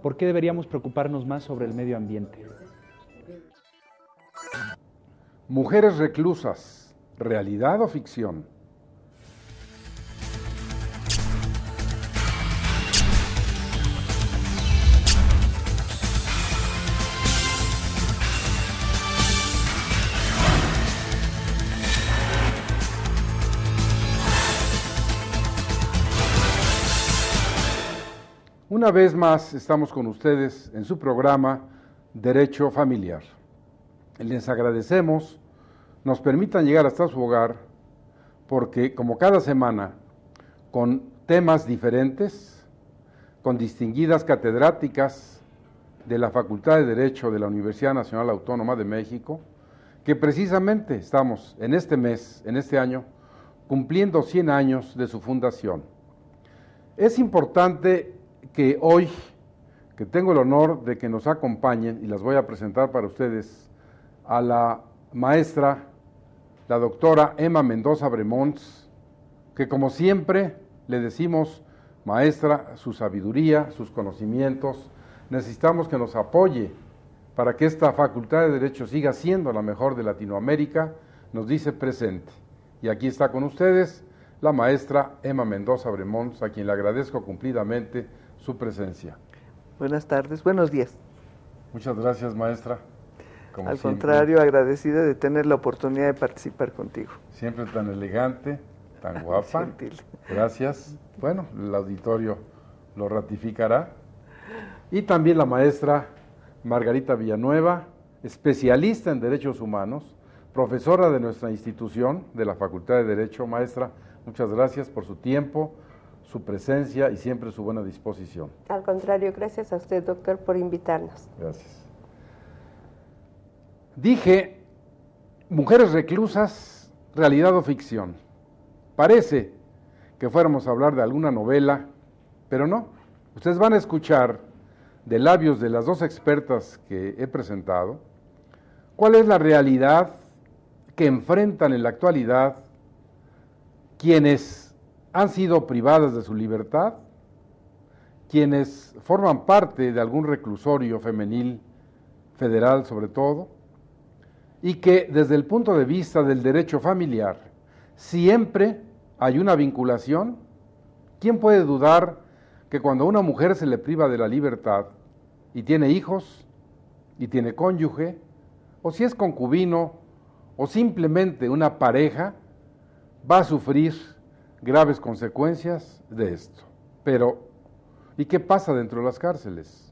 ¿Por qué deberíamos preocuparnos más sobre el medio ambiente? Mujeres reclusas, ¿realidad o ficción? Una vez más estamos con ustedes en su programa Derecho Familiar. Les agradecemos nos permitan llegar hasta su hogar porque, como cada semana, con temas diferentes, con distinguidas catedráticas de la Facultad de Derecho de la Universidad Nacional Autónoma de México, que precisamente estamos en este mes, en este año, cumpliendo 100 años de su fundación. Es importante que hoy, que tengo el honor de que nos acompañen, y las voy a presentar para ustedes, a la maestra, la doctora Emma Mendoza Bremons, que como siempre le decimos, maestra, su sabiduría, sus conocimientos, necesitamos que nos apoye para que esta Facultad de Derecho siga siendo la mejor de Latinoamérica, nos dice presente. Y aquí está con ustedes la maestra Emma Mendoza Bremons, a quien le agradezco cumplidamente su presencia. Buenas tardes, buenos días. Muchas gracias, maestra. Como al siempre, contrario, agradecida de tener la oportunidad de participar contigo. Siempre tan elegante, tan guapa. Gentil. Gracias. Bueno, el auditorio lo ratificará. Y también la maestra Margarita Villanueva, especialista en Derechos Humanos, profesora de nuestra institución, de la Facultad de Derecho. Maestra, muchas gracias por su tiempo, su presencia y siempre su buena disposición. Al contrario, gracias a usted, doctor, por invitarnos. Gracias. Dije, mujeres reclusas, realidad o ficción. Parece que fuéramos a hablar de alguna novela, pero no. Ustedes van a escuchar de labios de las dos expertas que he presentado, cuál es la realidad que enfrentan en la actualidad quienes han sido privadas de su libertad, quienes forman parte de algún reclusorio femenil, federal sobre todo, y que desde el punto de vista del derecho familiar siempre hay una vinculación. ¿Quién puede dudar que cuando a una mujer se le priva de la libertad y tiene hijos y tiene cónyuge, o si es concubino o simplemente una pareja, va a sufrir graves consecuencias de esto? Pero, ¿y qué pasa dentro de las cárceles?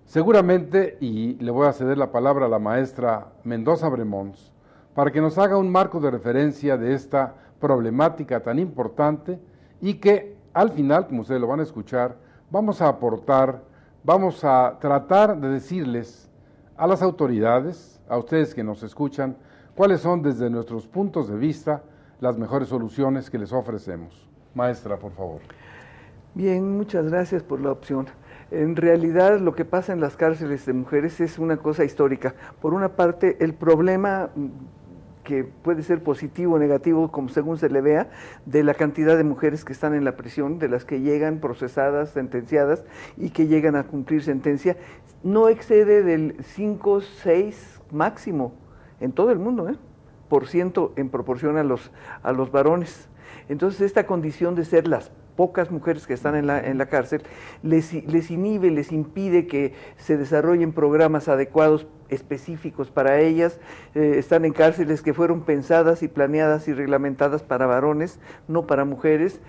Seguramente, y le voy a ceder la palabra a la maestra Mendoza Bremons, para que nos haga un marco de referencia de esta problemática tan importante y que al final, como ustedes lo van a escuchar, vamos a aportar, vamos a tratar de decirles a las autoridades, a ustedes que nos escuchan, cuáles son desde nuestros puntos de vista las mejores soluciones que les ofrecemos. Maestra, por favor. Bien, muchas gracias por la opción. En realidad, lo que pasa en las cárceles de mujeres es una cosa histórica. Por una parte, el problema que puede ser positivo o negativo, como según se le vea, de la cantidad de mujeres que están en la prisión, de las que llegan procesadas, sentenciadas y que llegan a cumplir sentencia, no excede del 5, 6 máximo en todo el mundo, por ciento en proporción a los varones. Entonces, esta condición de ser las pocas mujeres que están en la cárcel, les inhibe, les impide que se desarrollen programas adecuados, específicos para ellas. Están en cárceles que fueron pensadas y planeadas y reglamentadas para varones, no para mujeres.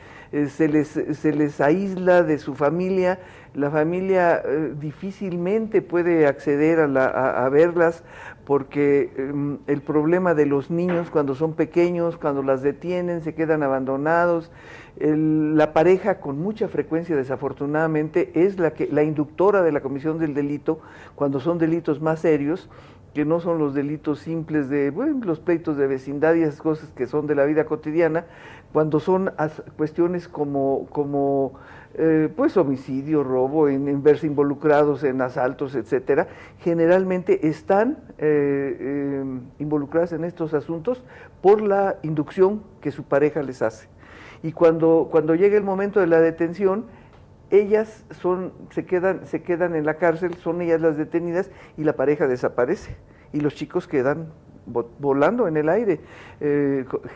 Se les aísla de su familia. La familia difícilmente puede acceder a verlas, porque el problema de los niños cuando son pequeños, cuando las detienen, se quedan abandonados. La pareja, con mucha frecuencia, desafortunadamente, es la inductora de la comisión del delito cuando son delitos más serios, que no son los delitos simples de los pleitos de vecindad y esas cosas que son de la vida cotidiana, cuando son cuestiones como homicidio, robo, en verse involucrados en asaltos, etcétera. Generalmente están involucradas en estos asuntos por la inducción que su pareja les hace. Y cuando llega el momento de la detención, ellas se quedan en la cárcel, son ellas las detenidas y la pareja desaparece y los chicos quedan volando en el aire.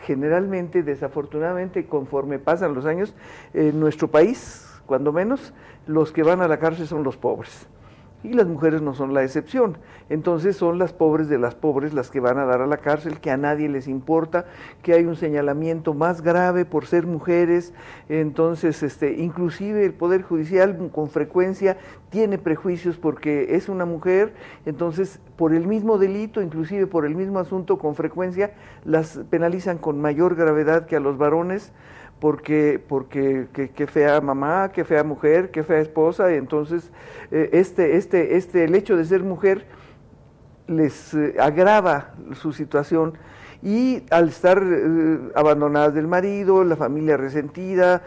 Generalmente, desafortunadamente, conforme pasan los años, en nuestro país, cuando menos, los que van a la cárcel son los pobres. Y las mujeres no son la excepción. Entonces son las pobres de las pobres las que van a dar a la cárcel, que a nadie les importa, que hay un señalamiento más grave por ser mujeres. Entonces, inclusive el Poder Judicial con frecuencia tiene prejuicios porque es una mujer. Entonces, por el mismo delito, inclusive por el mismo asunto, con frecuencia las penalizan con mayor gravedad que a los varones, porque qué fea mamá, qué fea mujer, qué fea esposa. Y entonces el hecho de ser mujer les agrava su situación, y al estar abandonadas del marido, la familia resentida,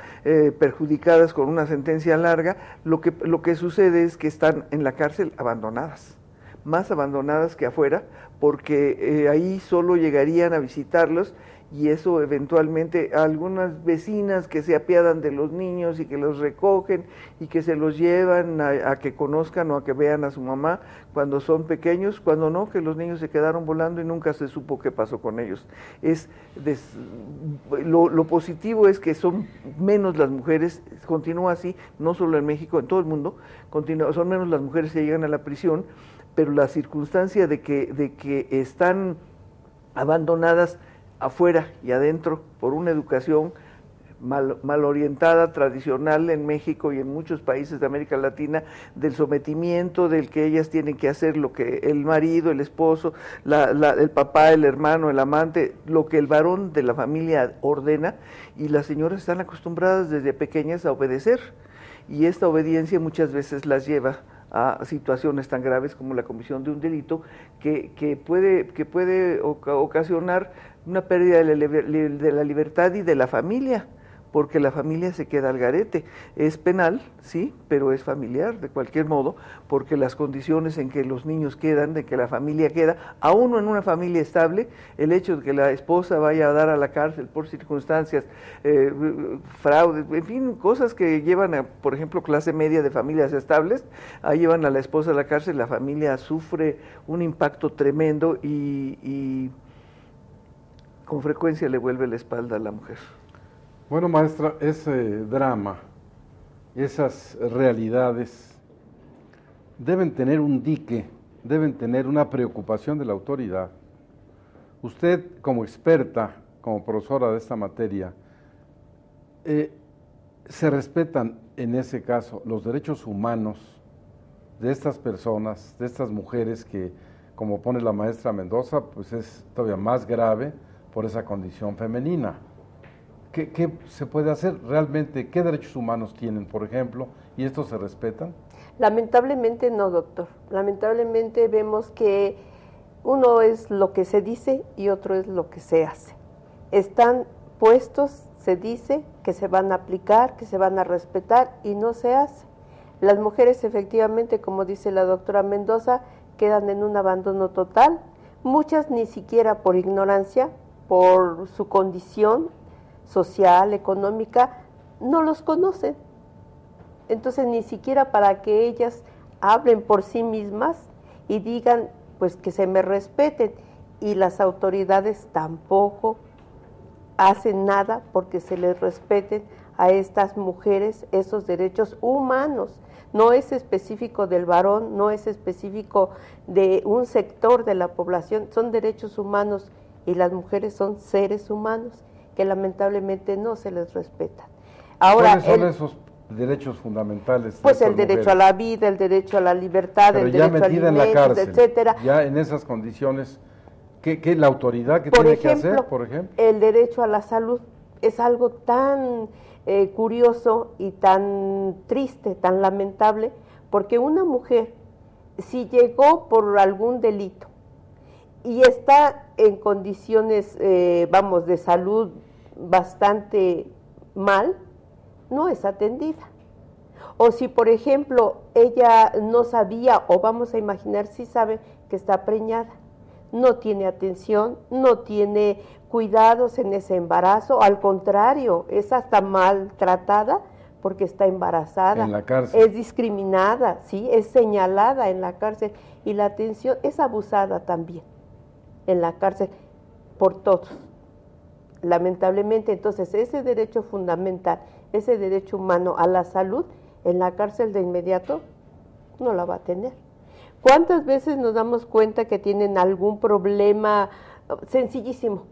perjudicadas con una sentencia larga, lo que sucede es que están en la cárcel abandonadas, más abandonadas que afuera, porque ahí solo llegarían a visitarlos, y eso eventualmente a algunas vecinas que se apiadan de los niños y que los recogen y que se los llevan a que conozcan o a que vean a su mamá cuando son pequeños, cuando no, que los niños se quedaron volando y nunca se supo qué pasó con ellos. Lo positivo es que son menos las mujeres, continúa así, no solo en México, en todo el mundo, son menos las mujeres que llegan a la prisión, pero la circunstancia de que están abandonadas afuera y adentro por una educación mal orientada, tradicional en México y en muchos países de América Latina, del sometimiento, del que ellas tienen que hacer lo que el marido, el esposo, el papá, el hermano, el amante, lo que el varón de la familia ordena, y las señoras están acostumbradas desde pequeñas a obedecer, y esta obediencia muchas veces las lleva a situaciones tan graves como la comisión de un delito que puede ocasionar una pérdida de la libertad y de la familia, porque la familia se queda al garete. Es penal, sí, pero es familiar de cualquier modo, porque las condiciones en que los niños quedan, de que la familia queda, aún en una familia estable, el hecho de que la esposa vaya a dar a la cárcel por circunstancias, fraudes, en fin, cosas que llevan por ejemplo, clase media de familias estables, ahí llevan a la esposa a la cárcel, la familia sufre un impacto tremendo y con frecuencia le vuelve la espalda a la mujer. Bueno, maestra, ese drama, esas realidades deben tener un dique, deben tener una preocupación de la autoridad. Usted, como experta, como profesora de esta materia, ¿se respetan en ese caso los derechos humanos de estas personas, de estas mujeres que, como pone la maestra Mendoza, pues es todavía más grave por esa condición femenina? ¿Qué se puede hacer realmente? ¿Qué derechos humanos tienen, por ejemplo? ¿Y estos se respetan? Lamentablemente no, doctor. Lamentablemente vemos que uno es lo que se dice y otro es lo que se hace. Están puestos, se dice que se van a aplicar, que se van a respetar, y no se hace. Las mujeres efectivamente, como dice la doctora Mendoza, quedan en un abandono total. Muchas ni siquiera por ignorancia, por su condición social, económica, no los conocen. Entonces ni siquiera para que ellas hablen por sí mismas y digan pues que se me respeten, y las autoridades tampoco hacen nada porque se les respeten a estas mujeres esos derechos humanos. No es específico del varón, no es específico de un sector de la población, son derechos humanos, y las mujeres son seres humanos que lamentablemente no se les respetan. Ahora, ¿cuáles son esos derechos fundamentales? Pues el derecho a la vida, el derecho a la libertad, pero el ya derecho a metida en la alimentos, cárcel, etcétera. Ya en esas condiciones, ¿qué la autoridad que Por tiene ejemplo, que hacer, por ejemplo? El derecho a la salud es algo tan curioso y tan triste, tan lamentable, porque una mujer, si llegó por algún delito y está en condiciones, de salud bastante mal, no es atendida. O si, por ejemplo, ella no sabía, o vamos a imaginar, sí sabe que está preñada, no tiene atención, no tiene cuidados en ese embarazo, al contrario, es hasta maltratada porque está embarazada, en la cárcel, es discriminada, ¿sí? Es señalada en la cárcel y la atención es abusada también en la cárcel por todos. Lamentablemente, entonces, ese derecho fundamental, ese derecho humano a la salud, en la cárcel de inmediato no la va a tener. ¿Cuántas veces nos damos cuenta que tienen algún problema sencillísimo,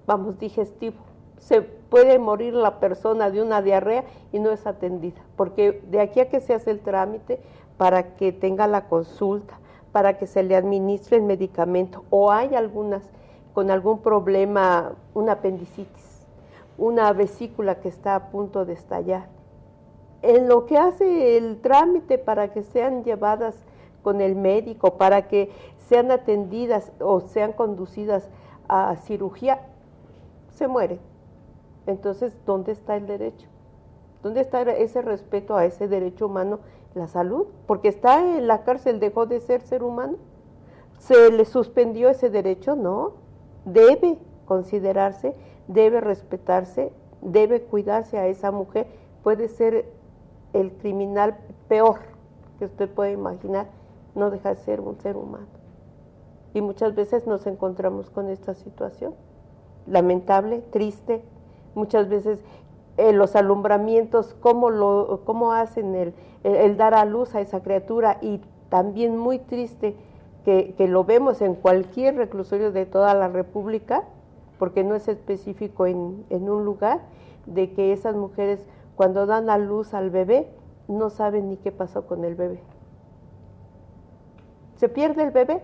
vamos, digestivo? Se puede morir la persona de una diarrea y no es atendida, porque de aquí a que se hace el trámite para que tenga la consulta, para que se le administre el medicamento, o hay algunas con algún problema, una apendicitis, una vesícula que está a punto de estallar. En lo que hace el trámite para que sean llevadas con el médico, para que sean atendidas o sean conducidas a cirugía, se muere. Entonces, ¿dónde está el derecho? ¿Dónde está ese respeto a ese derecho humano, la salud? Porque está en la cárcel, dejó de ser humano. ¿Se le suspendió ese derecho? No. Debe considerarse, debe respetarse, debe cuidarse a esa mujer. Puede ser el criminal peor que usted puede imaginar, no deja de ser un ser humano. Y muchas veces nos encontramos con esta situación, lamentable, triste. Muchas veces los alumbramientos, cómo hacen el dar a luz a esa criatura, y también muy triste que lo vemos en cualquier reclusorio de toda la República, porque no es específico en un lugar, de que esas mujeres cuando dan a luz al bebé no saben ni qué pasó con el bebé. Se pierde el bebé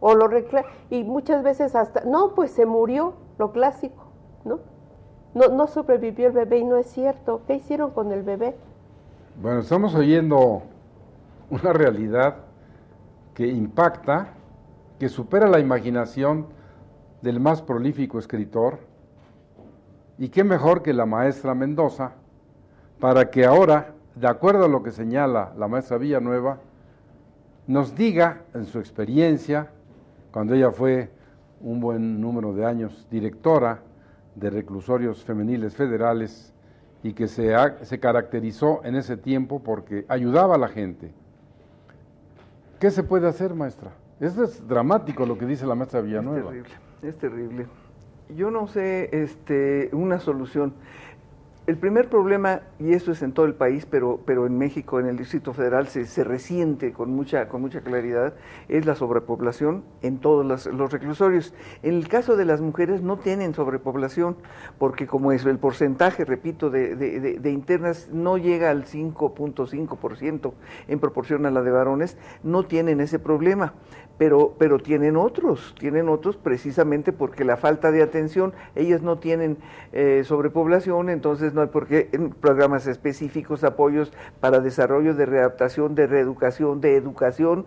o lo reclaman, y muchas veces hasta, no, pues se murió, lo clásico, ¿no? No sobrevivió el bebé, y no es cierto. ¿Qué hicieron con el bebé? Bueno, estamos oyendo una realidad que impacta, que supera la imaginación del más prolífico escritor, y qué mejor que la maestra Mendoza, para que ahora, de acuerdo a lo que señala la maestra Villanueva, nos diga en su experiencia, cuando ella fue un buen número de años directora de reclusorios femeniles federales, y que se caracterizó en ese tiempo porque ayudaba a la gente. ¿Qué se puede hacer, maestra? Esto es dramático lo que dice la maestra Villanueva. Es terrible. Yo no sé una solución. El primer problema, y eso es en todo el país, pero en México, en el Distrito Federal, se resiente con mucha claridad, es la sobrepoblación en todos los reclusorios. En el caso de las mujeres no tienen sobrepoblación, porque como es el porcentaje, repito, de internas no llega al 5.5% en proporción a la de varones, no tienen ese problema. Pero tienen otros precisamente porque la falta de atención, ellas no tienen sobrepoblación, entonces no hay por qué en programas específicos, apoyos para desarrollo de readaptación, de reeducación, de educación,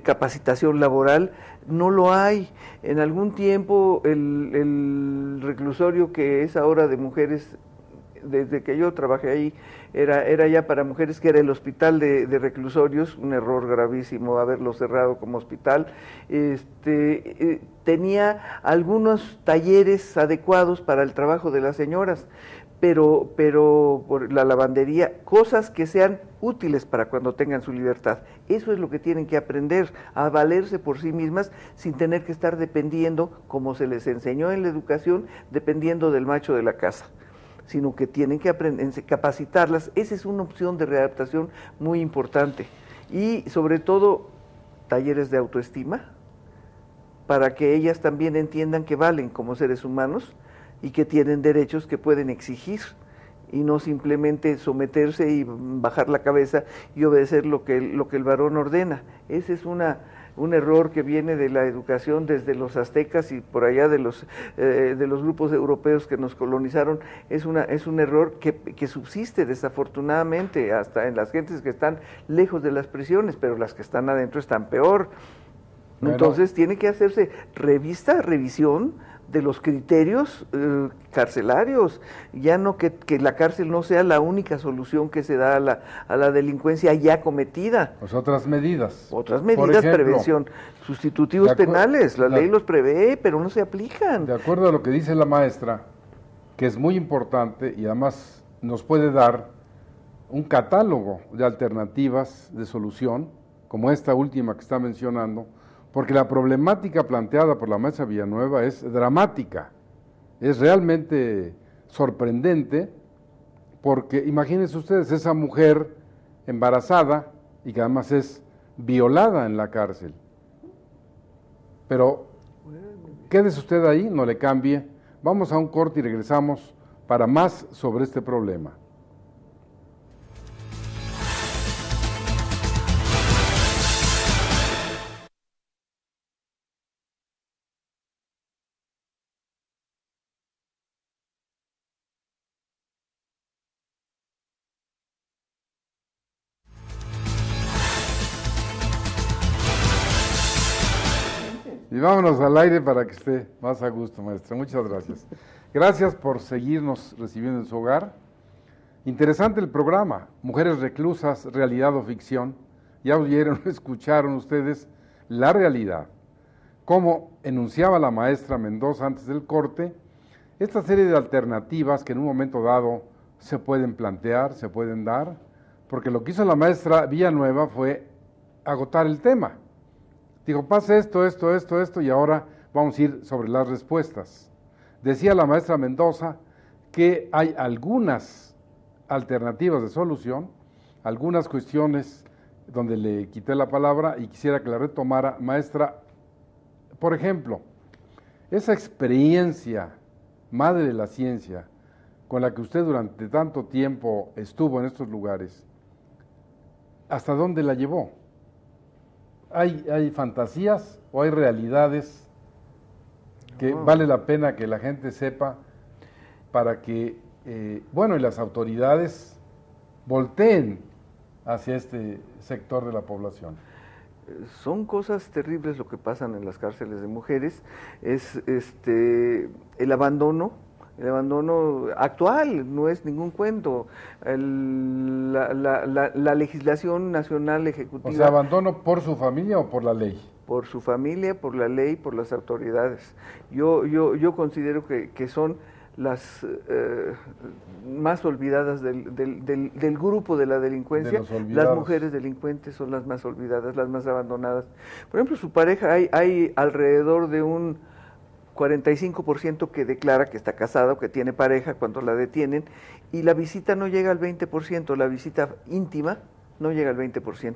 capacitación laboral, no lo hay. En algún tiempo el reclusorio que es ahora de mujeres, desde que yo trabajé ahí, era ya para mujeres, que era el hospital de reclusorios, un error gravísimo haberlo cerrado como hospital. Tenía algunos talleres adecuados para el trabajo de las señoras, pero por la lavandería, cosas que sean útiles para cuando tengan su libertad. Eso es lo que tienen que aprender, a valerse por sí mismas sin tener que estar dependiendo, como se les enseñó en la educación, dependiendo del macho de la casa, sino que tienen que aprender, capacitarlas. Esa es una opción de readaptación muy importante. Y sobre todo, talleres de autoestima, para que ellas también entiendan que valen como seres humanos y que tienen derechos que pueden exigir, y no simplemente someterse y bajar la cabeza y obedecer lo que el varón ordena. Ese es un error que viene de la educación desde los aztecas y por allá de los grupos europeos que nos colonizaron. Es un error que subsiste desafortunadamente hasta en las gentes que están lejos de las prisiones, pero las que están adentro están peor. Bueno, entonces tiene que hacerse revisión de los criterios carcelarios, ya no que la cárcel no sea la única solución que se da a la delincuencia ya cometida. Pues otras medidas. Otras medidas, ejemplo, prevención, sustitutivos penales, la ley los prevé, pero no se aplican. De acuerdo a lo que dice la maestra, que es muy importante y además nos puede dar un catálogo de alternativas de solución, como esta última que está mencionando, porque la problemática planteada por la maestra Villanueva es dramática, es realmente sorprendente, porque imagínense ustedes esa mujer embarazada y que además es violada en la cárcel. Pero quédese usted ahí, no le cambie, vamos a un corte y regresamos para más sobre este problema. Y vámonos al aire para que esté más a gusto, maestra. Muchas gracias. Gracias por seguirnos recibiendo en su hogar. Interesante el programa, Mujeres Reclusas, Realidad o Ficción. Ya oyeron, escucharon ustedes la realidad. Como enunciaba la maestra Mendoza antes del corte, esta serie de alternativas que en un momento dado se pueden plantear, se pueden dar, porque lo que hizo la maestra Villanueva fue agotar el tema. Dijo, pasa esto, y ahora vamos a ir sobre las respuestas. Decía la maestra Mendoza que hay algunas alternativas de solución, algunas cuestiones donde le quité la palabra y quisiera que la retomara. Maestra, por ejemplo, esa experiencia, madre de la ciencia, con la que usted durante tanto tiempo estuvo en estos lugares, ¿hasta dónde la llevó? ¿Hay fantasías o hay realidades que vale la pena que la gente sepa para que, y las autoridades volteen hacia este sector de la población? Son cosas terribles lo que pasan en las cárceles de mujeres, es el abandono actual, no es ningún cuento. La legislación nacional ejecutiva... O sea, abandono por su familia o por la ley. Por su familia, por la ley, por las autoridades. Yo considero que son las más olvidadas del grupo de la delincuencia. Las mujeres delincuentes son las más olvidadas, las más abandonadas. Por ejemplo, su pareja, hay alrededor de un 45% que declara que está casada o que tiene pareja cuando la detienen, y la visita no llega al 20%, la visita íntima no llega al 20%.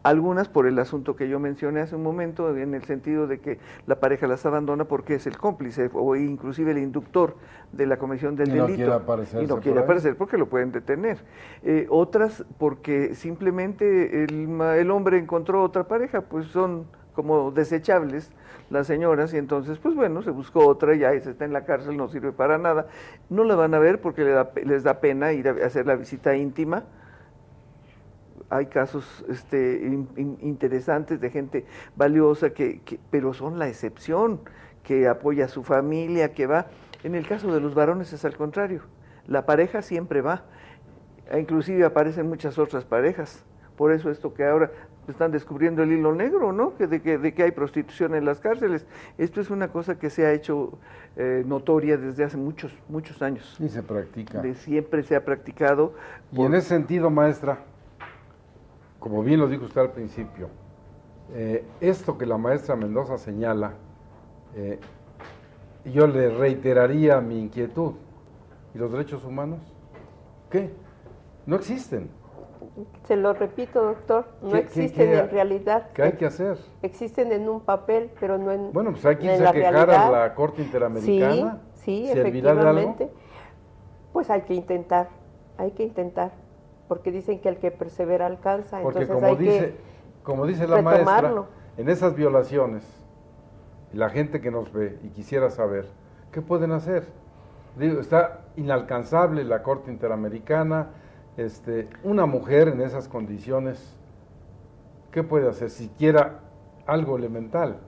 Algunas por el asunto que yo mencioné hace un momento, en el sentido de que la pareja las abandona porque es el cómplice o inclusive el inductor de la comisión del delito. Y no quiere aparecer porque lo pueden detener. Otras porque simplemente el hombre encontró otra pareja, pues son como desechables las señoras, y entonces, pues bueno, se buscó otra, ya esa está en la cárcel, no sirve para nada. No la van a ver porque les da pena ir a hacer la visita íntima. Hay casos interesantes de gente valiosa, pero son la excepción, que apoya a su familia, que va. En el caso de los varones es al contrario, la pareja siempre va, inclusive aparecen muchas otras parejas. Por eso esto que ahora están descubriendo el hilo negro, ¿no? De que hay prostitución en las cárceles. Esto es una cosa que se ha hecho notoria desde hace muchos años. Y se practica. Siempre se ha practicado. Y en ese sentido, maestra, como bien lo dijo usted al principio, esto que la maestra Mendoza señala, yo le reiteraría mi inquietud. ¿Y los derechos humanos? ¿Qué? No existen. Se lo repito, doctor, no existen en realidad. ¿Qué hay que hacer? Existen en un papel, pero no en Bueno, pues hay que irse a quejar a la Corte Interamericana. Sí, efectivamente. Pues hay que intentar, porque dicen que el que persevera alcanza. Porque entonces como dice la maestra, en esas violaciones, la gente que nos ve y quisiera saber, ¿qué pueden hacer? Digo, está inalcanzable la Corte Interamericana. Una mujer en esas condiciones, ¿qué puede hacer? Siquiera algo elemental.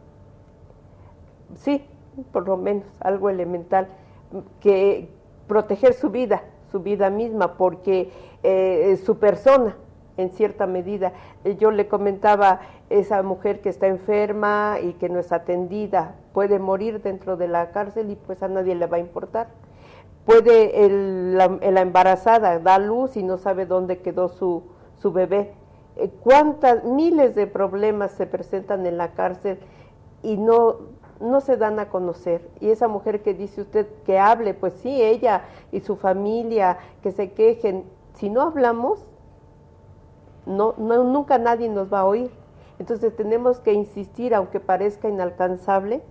Sí, por lo menos algo elemental, que proteger su vida misma, porque su persona, en cierta medida. Yo le comentaba, esa mujer que está enferma y que no es atendida, puede morir dentro de la cárcel y pues a nadie le va a importar. puede la embarazada da luz y no sabe dónde quedó su bebé. Cuántas miles de problemas se presentan en la cárcel y no se dan a conocer. Y esa mujer que dice usted que hable, pues sí, ella y su familia, que se quejen. Si no hablamos, nunca nadie nos va a oír. Entonces tenemos que insistir, aunque parezca inalcanzable,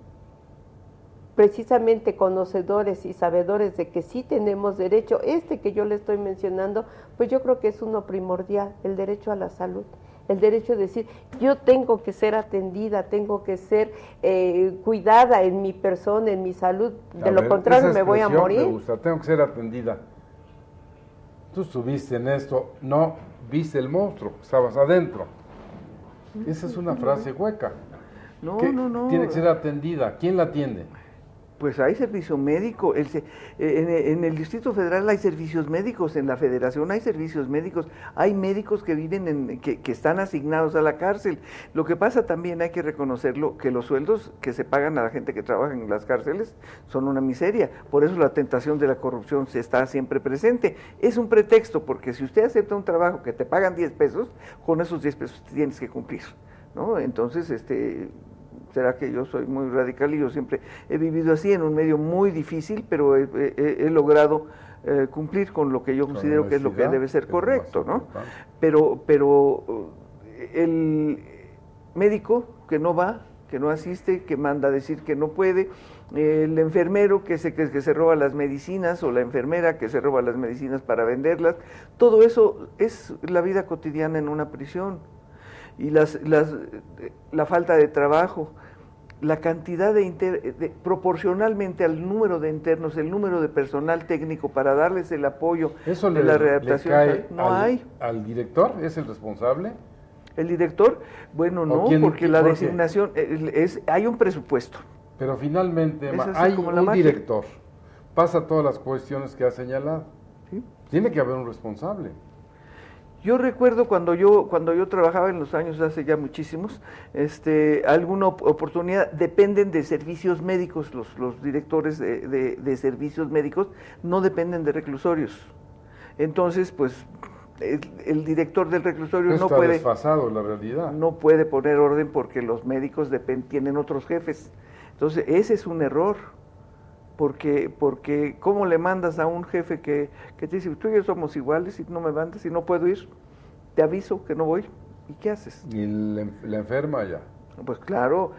precisamente conocedores y sabedores de que sí tenemos derecho. Que yo le estoy mencionando, pues yo creo que es uno primordial, el derecho a la salud. El derecho de decir, yo tengo que ser atendida, tengo que ser cuidada en mi persona, en mi salud, de lo contrario me voy a morir. Me gusta, tengo que ser atendida. Tú estuviste en esto, no viste el monstruo, estabas adentro. Esa es una frase hueca. No. Tiene que ser atendida. ¿Quién la atiende? Pues hay servicio médico, en el Distrito Federal hay servicios médicos, en la Federación hay servicios médicos, hay médicos que viven, que están asignados a la cárcel. Lo que pasa también, hay que reconocerlo, que los sueldos que se pagan a la gente que trabaja en las cárceles son una miseria, por eso la tentación de la corrupción se está siempre presente. Es un pretexto, porque si usted acepta un trabajo que te pagan 10 pesos, con esos 10 pesos tienes que cumplir, ¿no? Entonces, será que yo soy muy radical y yo siempre he vivido así en un medio muy difícil, pero he logrado cumplir con lo que yo considero que es lo que debe ser correcto, ¿no? Pero el médico que no va, que no asiste, que manda a decir que no puede, el enfermero que se roba las medicinas, o la enfermera que se roba las medicinas para venderlas, todo eso es la vida cotidiana en una prisión. Y la falta de trabajo, la cantidad proporcionalmente al número de internos, el número de personal técnico para darles el apoyo de la readaptación. ¿Al director es el responsable? ¿El director? Bueno, no, porque la designación, hay un presupuesto. Pero finalmente hay un director, pasa todas las cuestiones que ha señalado. ¿Sí? Tiene que haber un responsable. Yo recuerdo cuando yo trabajaba en los años, hace ya muchísimos, alguna oportunidad, dependen de servicios médicos, los directores de servicios médicos no dependen de reclusorios. Entonces, pues, el director del reclusorio no puede... Está desfasado la realidad. No puede poner orden porque los médicos tienen otros jefes. Entonces, ese es un error. Porque ¿cómo le mandas a un jefe que te dice, tú y yo somos iguales y no me mandas y no puedo ir? Te aviso que no voy. ¿Y qué haces? Y la enferma ya. Pues claro,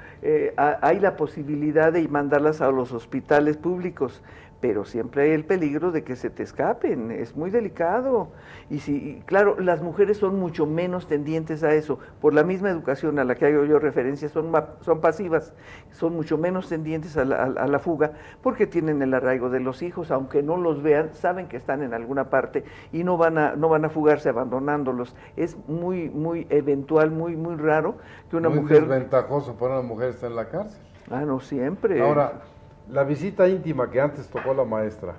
hay la posibilidad de mandarlas a los hospitales públicos, pero siempre hay el peligro de que se te escapen, es muy delicado. Y claro, las mujeres son mucho menos tendientes a eso, por la misma educación a la que hago yo referencia, son pasivas, son mucho menos tendientes a la fuga, porque tienen el arraigo de los hijos, aunque no los vean, saben que están en alguna parte y no van a fugarse abandonándolos. Es muy, muy eventual, muy, muy raro que una mujer... Es ventajoso para una mujer estar en la cárcel. Ah, no siempre. Ahora, la visita íntima que antes tocó la maestra,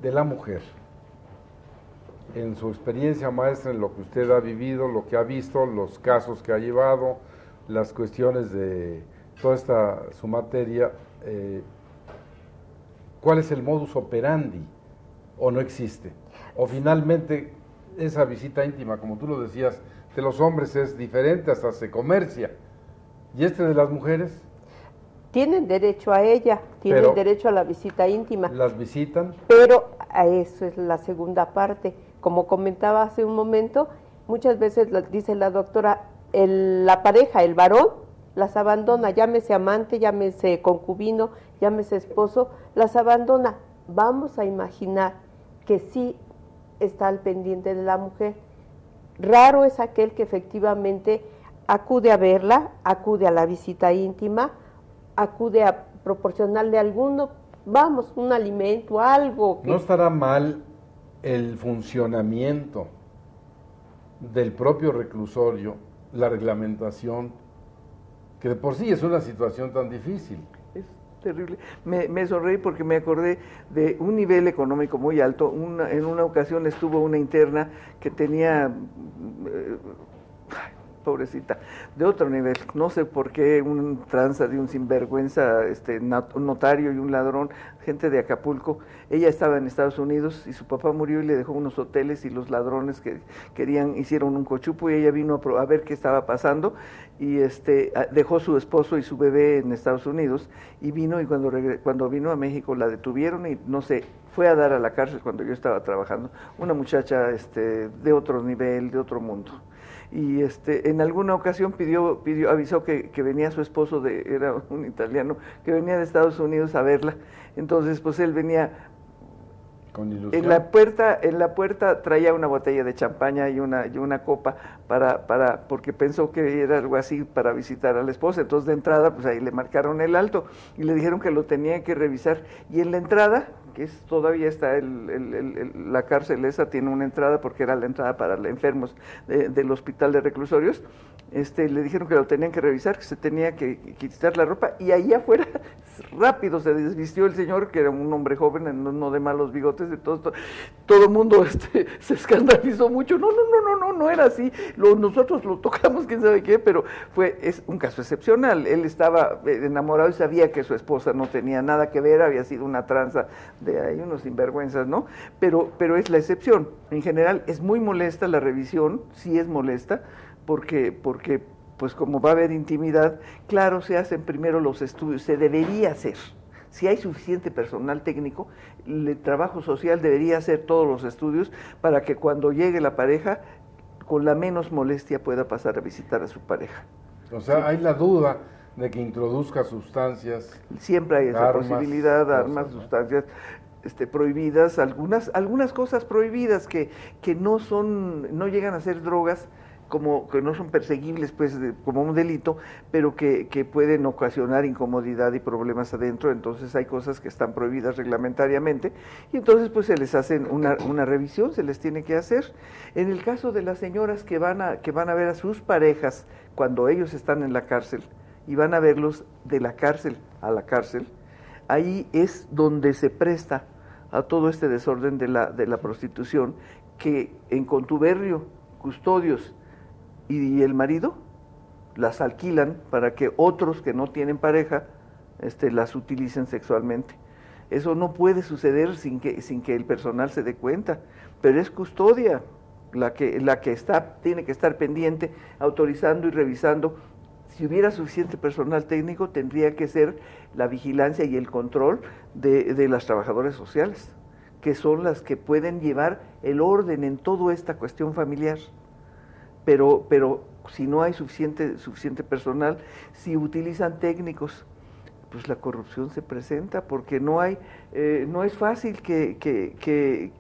de la mujer, en su experiencia maestra, en lo que usted ha vivido, lo que ha visto, los casos que ha llevado, las cuestiones de toda su materia, ¿cuál es el modus operandi? ¿O no existe? O finalmente esa visita íntima, como tú lo decías, de los hombres es diferente, hasta se comercia. ¿Y de las mujeres? Tienen derecho a ella, tienen derecho a la visita íntima. ¿Las visitan? Pero a eso es la segunda parte. Como comentaba hace un momento, muchas veces dice la doctora, la pareja, el varón, las abandona, llámese amante, llámese concubino, llámese esposo, las abandona. Vamos a imaginar que sí está al pendiente de la mujer. Raro es aquel que efectivamente acude a verla, acude a la visita íntima, acude a proporcionarle un alimento, algo. ¿No estará mal el funcionamiento del propio reclusorio, la reglamentación, que de por sí es una situación tan difícil? Es terrible. Me sonreí porque me acordé de un nivel económico muy alto. En una ocasión estuvo una interna que tenía pobrecita, de otro nivel. No sé por qué un tranza de un sinvergüenza, un notario y un ladrón, gente de Acapulco. Ella estaba en Estados Unidos y su papá murió y le dejó unos hoteles, y los ladrones que querían hicieron un cochupo, y ella vino a ver qué estaba pasando, y dejó su esposo y su bebé en Estados Unidos y vino, y cuando vino a México la detuvieron y no sé, fue a dar a la cárcel cuando yo estaba trabajando. Una muchacha de otro nivel, de otro mundo. Y en alguna ocasión avisó que venía su esposo, era un italiano, que venía de Estados Unidos a verla. Entonces, pues él venía con ilusión. En la puerta traía una botella de champaña y una copa porque pensó que era algo así para visitar a la esposa. Entonces, de entrada, pues ahí le marcaron el alto y le dijeron que lo tenía que revisar. Y en la entrada, que todavía está la cárcel esa, tiene una entrada porque era la entrada para enfermos del hospital de reclusorios, le dijeron que lo tenían que revisar, que se tenía que quitar la ropa, y ahí afuera rápido se desvistió el señor, que era un hombre joven, no de malos bigotes, de todo el mundo se escandalizó mucho. No era así, nosotros lo tocamos, quién sabe qué, pero es un caso excepcional. Él estaba enamorado y sabía que su esposa no tenía nada que ver, había sido una tranza de ahí, unos sinvergüenzas, ¿no? Pero es la excepción. En general es muy molesta la revisión, sí es molesta, porque pues como va a haber intimidad, claro, se hacen primero los estudios, se debería hacer. Si hay suficiente personal técnico, el trabajo social debería hacer todos los estudios para que cuando llegue la pareja, con la menos molestia pueda pasar a visitar a su pareja. O sea, sí, hay la duda de que introduzca sustancias. Siempre hay esa posibilidad, armas, sustancias prohibidas, algunas cosas prohibidas que no llegan a ser drogas, como que no son perseguibles pues como un delito, pero que pueden ocasionar incomodidad y problemas adentro. Entonces hay cosas que están prohibidas reglamentariamente y entonces pues se les hace una revisión, se les tiene que hacer. En el caso de las señoras que van a ver a sus parejas cuando ellos están en la cárcel y van a verlos de la cárcel a la cárcel, ahí es donde se presta a todo este desorden de la prostitución, que en contubernio, custodios y el marido las alquilan para que otros que no tienen pareja las utilicen sexualmente. Eso no puede suceder sin que el personal se dé cuenta, pero es custodia la que tiene que estar pendiente, autorizando y revisando. Si hubiera suficiente personal técnico, tendría que ser la vigilancia y el control de las trabajadoras sociales, que son las que pueden llevar el orden en toda esta cuestión familiar. Pero si no hay suficiente personal, si utilizan técnicos, pues la corrupción se presenta, porque no es fácil que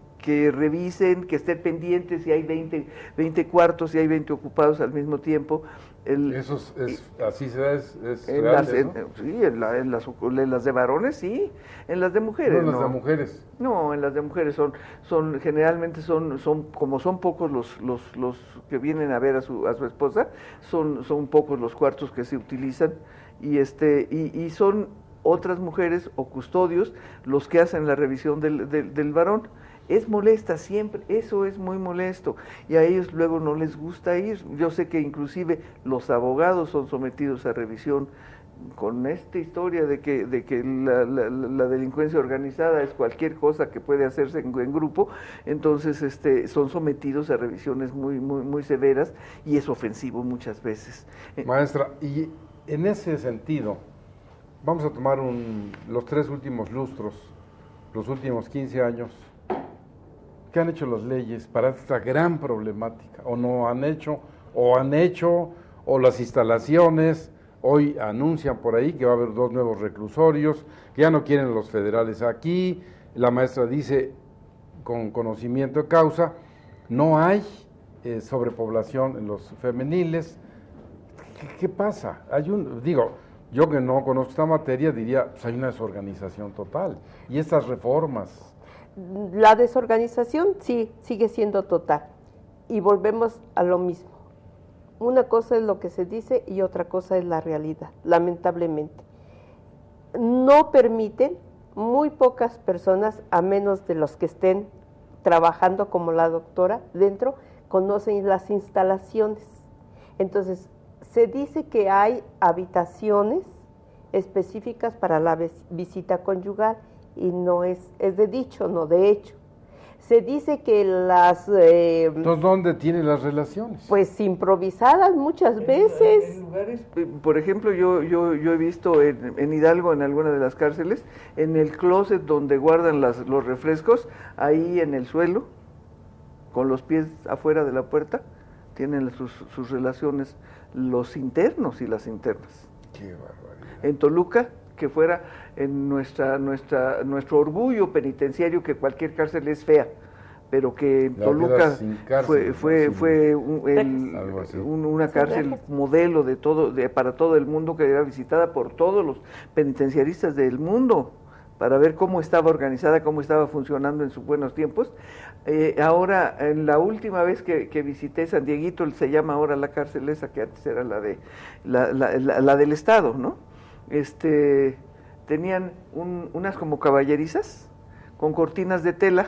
revisen, que estén pendientes si hay 20 cuartos, si hay 20 ocupados al mismo tiempo. Eso así se da, es en real, sí, en las de varones sí, en las de mujeres no. En las de mujeres. No, en las de mujeres generalmente son como son pocos los que vienen a ver a su esposa, son pocos los cuartos que se utilizan y son otras mujeres o custodios los que hacen la revisión del varón. Es molesta siempre, eso es muy molesto, y a ellos luego no les gusta ir. Yo sé que inclusive los abogados son sometidos a revisión con esta historia de que la delincuencia organizada es cualquier cosa que puede hacerse en grupo. Entonces son sometidos a revisiones muy severas, y es ofensivo muchas veces. Maestra, y en ese sentido, vamos a tomar los 3 últimos lustros, los últimos 15 años. ¿Qué han hecho las leyes para esta gran problemática? ¿O no han hecho? ¿O las instalaciones? Hoy anuncian por ahí que va a haber 2 nuevos reclusorios, que ya no quieren los federales aquí. La maestra dice, con conocimiento de causa, no hay sobrepoblación en los femeniles. ¿Qué pasa? Yo que no conozco esta materia diría, pues hay una desorganización total. Y estas reformas... La desorganización sí sigue siendo total, y volvemos a lo mismo. Una cosa es lo que se dice y otra cosa es la realidad, lamentablemente. No permiten, muy pocas personas, a menos de los que estén trabajando como la doctora dentro, conocen las instalaciones. Entonces, se dice que hay habitaciones específicas para la visita conyugal y no es de dicho, no de hecho. Se dice que las... Entonces, ¿dónde tienen las relaciones? Pues improvisadas muchas veces. En lugares, por ejemplo, yo he visto en Hidalgo, en alguna de las cárceles, en el closet donde guardan los refrescos, ahí en el suelo, con los pies afuera de la puerta, tienen sus relaciones los internos y las internas. Qué barbaridad. En Toluca, que fuera en nuestro orgullo penitenciario, que cualquier cárcel es fea, pero que en Toluca fue una cárcel modelo para todo el mundo, que era visitada por todos los penitenciaristas del mundo, para ver cómo estaba organizada, cómo estaba funcionando en sus buenos tiempos. Ahora, en la última vez que visité San Dieguito, se llama ahora la cárcel esa, que antes era la del Estado, ¿no? Tenían unas como caballerizas con cortinas de tela,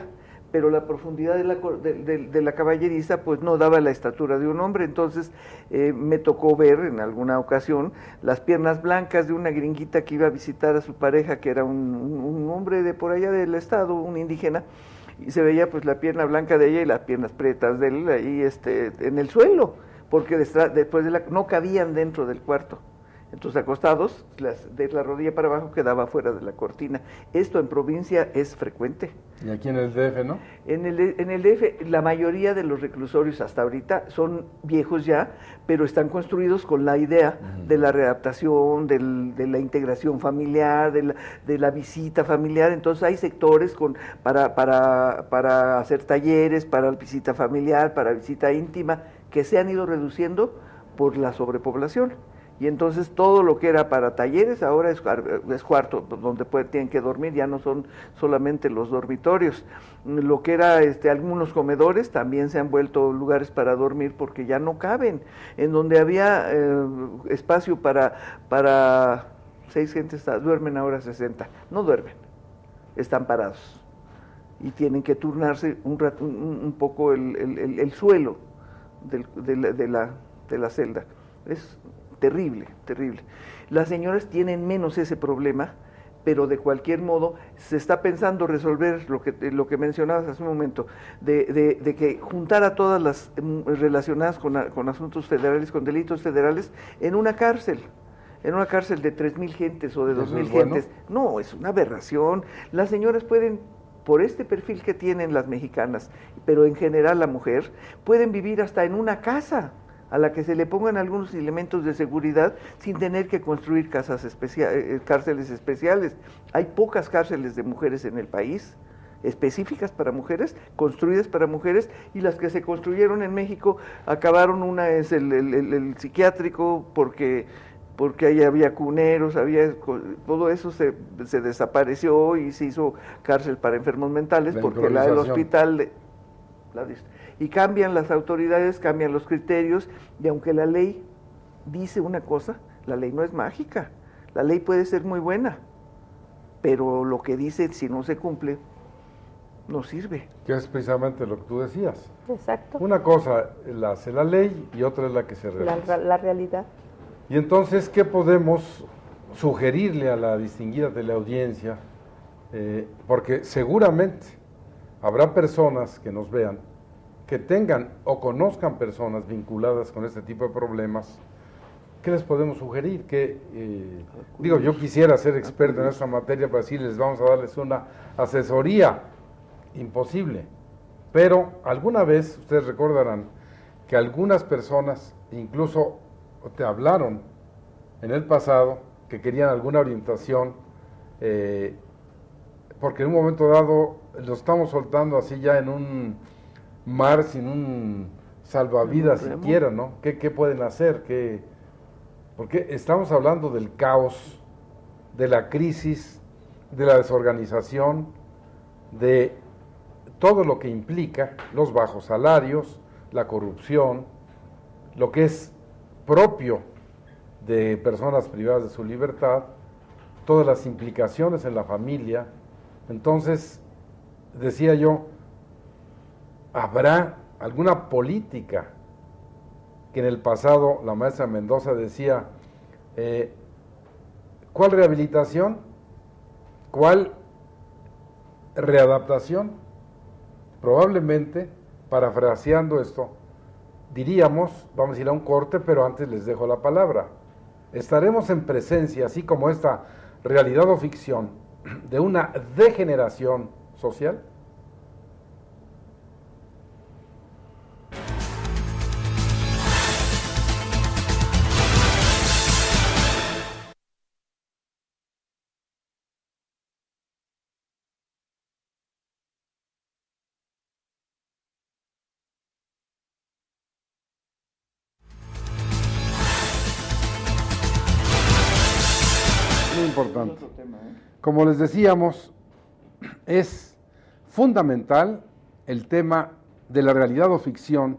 pero la profundidad de la caballeriza pues no daba la estatura de un hombre. Entonces me tocó ver en alguna ocasión las piernas blancas de una gringuita que iba a visitar a su pareja, que era un hombre de por allá del estado, un indígena, y se veía pues la pierna blanca de ella y las piernas pretas de él ahí en el suelo, porque después no cabían dentro del cuarto. Entonces, acostados, de la rodilla para abajo quedaba fuera de la cortina. Esto en provincia es frecuente. Y aquí en el DF, ¿no? En el DF, la mayoría de los reclusorios hasta ahorita son viejos ya, pero están construidos con la idea de la readaptación, de la integración familiar, de la visita familiar. Entonces, hay sectores para hacer talleres, para visita familiar, para visita íntima, que se han ido reduciendo por la sobrepoblación. Y entonces todo lo que era para talleres ahora es cuarto donde tienen que dormir, ya no son solamente los dormitorios. Lo que era algunos comedores también se han vuelto lugares para dormir porque ya no caben. En donde había espacio para 6 gentes, duermen ahora 60. No duermen, están parados. Y tienen que turnarse un poco el suelo de la celda. Es terrible, terrible. Las señoras tienen menos ese problema, pero de cualquier modo se está pensando resolver lo que mencionabas hace un momento, de que juntar a todas las relacionadas con asuntos federales, con delitos federales, en una cárcel de 3,000 gentes o de 2,000 gentes. No, es una aberración. Las señoras pueden, por este perfil que tienen las mexicanas, pero en general la mujer, pueden vivir hasta en una casa a la que se le pongan algunos elementos de seguridad sin tener que construir cárceles especiales. Hay pocas cárceles de mujeres en el país, específicas para mujeres, construidas para mujeres, y las que se construyeron en México acabaron. Una es el psiquiátrico, porque ahí había cuneros, todo eso se desapareció y se hizo cárcel para enfermos mentales, porque el hospital... Y cambian las autoridades, cambian los criterios, y aunque la ley dice una cosa, la ley no es mágica. La ley puede ser muy buena, pero lo que dice, si no se cumple, no sirve. Que es precisamente lo que tú decías. Exacto. Una cosa la hace la ley y otra es la que se realiza. La realidad. Y entonces, ¿qué podemos sugerirle a la distinguida teleaudiencia? Porque seguramente habrá personas que nos vean que tengan o conozcan personas vinculadas con este tipo de problemas. ¿Qué les podemos sugerir? Yo quisiera ser experto en esta materia para decirles, vamos a darles una asesoría. Imposible. Pero alguna vez, ustedes recordarán, que algunas personas incluso te hablaron en el pasado que querían alguna orientación, porque en un momento dado lo estamos soltando así ya en un mar sin un salvavidas siquiera, ¿no? ¿Qué pueden hacer? Porque estamos hablando del caos, de la crisis, de la desorganización, de todo lo que implica los bajos salarios, la corrupción, lo que es propio de personas privadas de su libertad, todas las implicaciones en la familia. Entonces, decía yo, ¿habrá alguna política que en el pasado la maestra Mendoza decía, ¿cuál rehabilitación? ¿Cuál readaptación? Probablemente, parafraseando esto, diríamos, vamos a ir a un corte, pero antes les dejo la palabra. Estaremos en presencia, así como esta realidad o ficción, de una degeneración social. Muy importante. Como les decíamos, es fundamental el tema de la realidad o ficción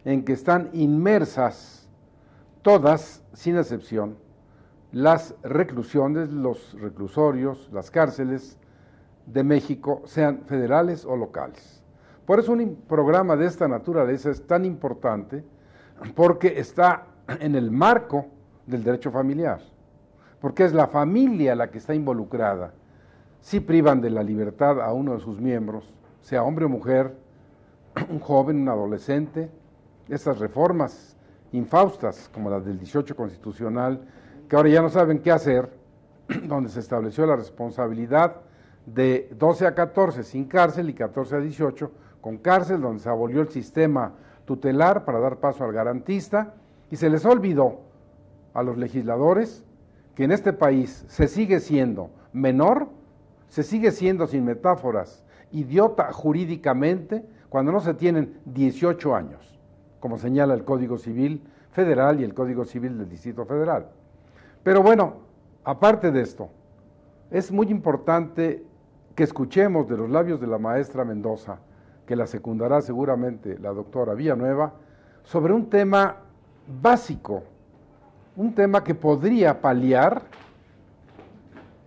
en que están inmersas todas, sin excepción, las reclusiones, los reclusorios, las cárceles de México, sean federales o locales. Por eso un programa de esta naturaleza es tan importante, porque está en el marco del derecho familiar, porque es la familia la que está involucrada. Si privan de la libertad a uno de sus miembros, sea hombre o mujer, un joven, un adolescente, estas reformas infaustas, como las del 18 constitucional, que ahora ya no saben qué hacer, donde se estableció la responsabilidad de 12 a 14 sin cárcel y 14 a 18 con cárcel, donde se abolió el sistema tutelar para dar paso al garantista, y se les olvidó a los legisladores que en este país se sigue siendo menor, se sigue siendo, sin metáforas, idiota jurídicamente cuando no se tienen 18 años, como señala el Código Civil Federal y el Código Civil del Distrito Federal. Pero bueno, aparte de esto, es muy importante que escuchemos de los labios de la maestra Mendoza, que la secundará seguramente la doctora Villanueva, sobre un tema básico, un tema que podría paliar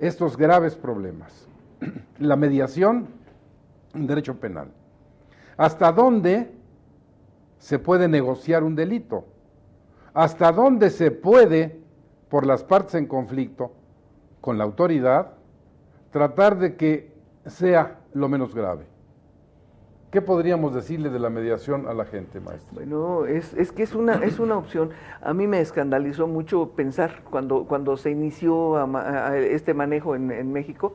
estos graves problemas. La mediación en derecho penal. ¿Hasta dónde se puede negociar un delito? ¿Hasta dónde se puede, por las partes en conflicto, con la autoridad, tratar de que sea lo menos grave? ¿Qué podríamos decirle de la mediación a la gente, maestro? Bueno, es que es una opción. A mí me escandalizó mucho pensar, cuando se inició a este manejo en México,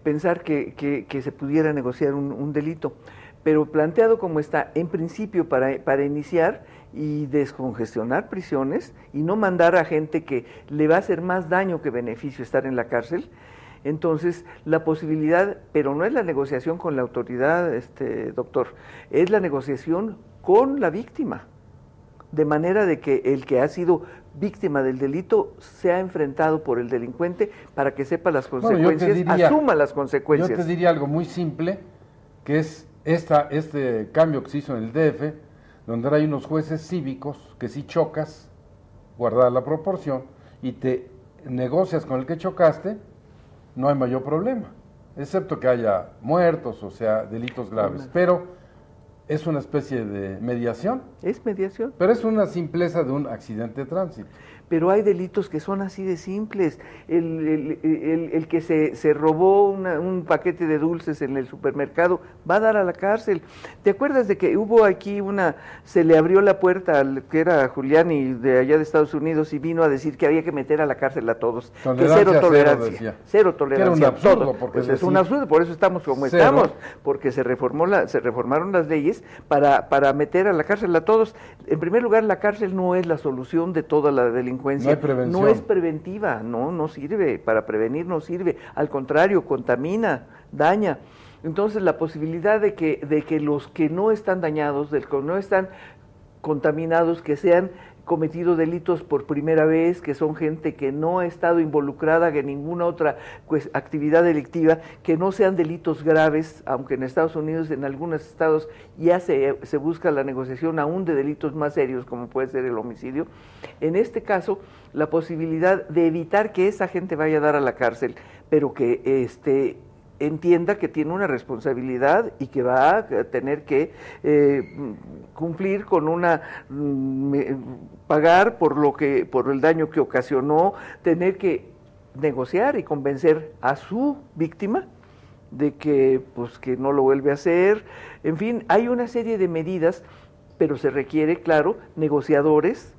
pensar que se pudiera negociar un delito. Pero planteado como está, en principio para iniciar y descongestionar prisiones y no mandar a gente que le va a hacer más daño que beneficio estar en la cárcel. Entonces, la posibilidad, pero no es la negociación con la autoridad, doctor, es la negociación con la víctima, de manera de que el que ha sido víctima del delito sea enfrentado por el delincuente para que sepa las consecuencias, asuma las consecuencias. Yo te diría algo muy simple, que es este cambio que se hizo en el DF, donde ahora hay unos jueces cívicos que si chocas, guardada la proporción, y te negocias con el que chocaste, no hay mayor problema, excepto que haya muertos, o sea, delitos graves. Pero es una especie de mediación. Es mediación. Pero es una simpleza de un accidente de tránsito. Pero hay delitos que son así de simples. El que se robó un paquete de dulces en el supermercado va a dar a la cárcel. ¿Te acuerdas de que hubo aquí se le abrió la puerta al que era Giuliani de allá de Estados Unidos y vino a decir que había que meter a la cárcel a todos? Tolerancia, que cero tolerancia. Cero tolerancia. Era un absurdo. Porque pues es un absurdo, por eso estamos como estamos, porque se reformaron las leyes para meter a la cárcel a todos. En primer lugar, la cárcel no es la solución de toda la delincuencia. No hay prevención. No es preventiva, no sirve, para prevenir no sirve, al contrario, contamina, daña. Entonces la posibilidad de que los que no están dañados, de los que no están contaminados, que sean cometido delitos por primera vez, que son gente que no ha estado involucrada en ninguna otra actividad delictiva, que no sean delitos graves, aunque en Estados Unidos, en algunos estados, ya se busca la negociación aún de delitos más serios, como puede ser el homicidio. En este caso, la posibilidad de evitar que esa gente vaya a dar a la cárcel, pero que entienda que tiene una responsabilidad y que va a tener que cumplir con pagar por el daño que ocasionó, tener que negociar y convencer a su víctima de que pues que no lo vuelve a hacer. En fin, hay una serie de medidas, pero se requiere, claro, negociadores